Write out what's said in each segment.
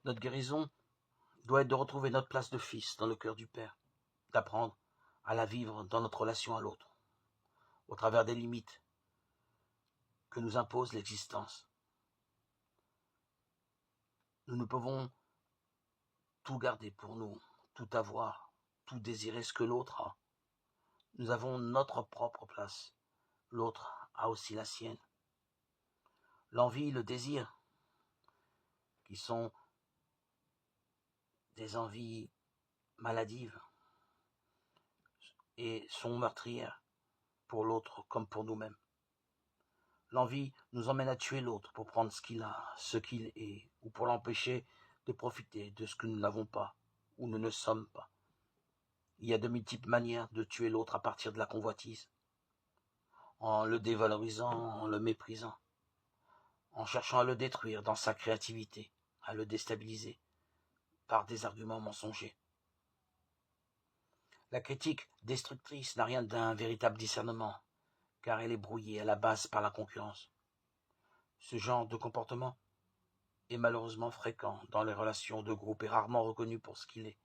Notre guérison doit être de retrouver notre place de fils dans le cœur du Père, d'apprendre à la vivre dans notre relation à l'autre, au travers des limites que nous impose l'existence. Nous ne pouvons tout garder pour nous, tout avoir, tout désirer ce que l'autre a. Nous avons notre propre place, l'autre a aussi la sienne. L'envie, le désir, qui sont des envies maladives et sont meurtrières pour l'autre comme pour nous-mêmes. L'envie nous emmène à tuer l'autre pour prendre ce qu'il a, ce qu'il est, ou pour l'empêcher de profiter de ce que nous n'avons pas, ou nous ne sommes pas. Il y a de multiples manières de tuer l'autre à partir de la convoitise, en le dévalorisant, en le méprisant, en cherchant à le détruire dans sa créativité, à le déstabiliser par des arguments mensongers. La critique destructrice n'a rien d'un véritable discernement, car elle est brouillée à la base par la concurrence. Ce genre de comportement est malheureusement fréquent dans les relations de groupe et rarement reconnu pour ce qu'il est.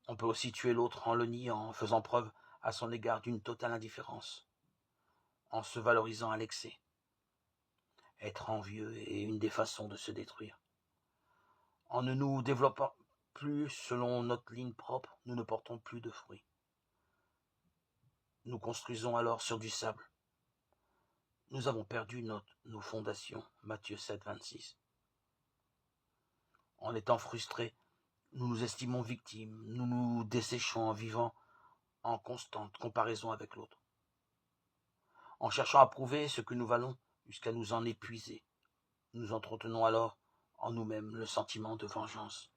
On peut aussi tuer l'autre en le niant, en faisant preuve à son égard d'une totale indifférence, en se valorisant à l'excès. Être envieux est une des façons de se détruire. En ne nous développant plus selon notre ligne propre, nous ne portons plus de fruits. Nous construisons alors sur du sable. Nous avons perdu nos fondations. Matthieu 7, 26. En étant frustrés, nous nous estimons victimes, nous nous desséchons en vivant en constante comparaison avec l'autre, en cherchant à prouver ce que nous valons jusqu'à nous en épuiser. Nous entretenons alors en nous-mêmes le sentiment de vengeance.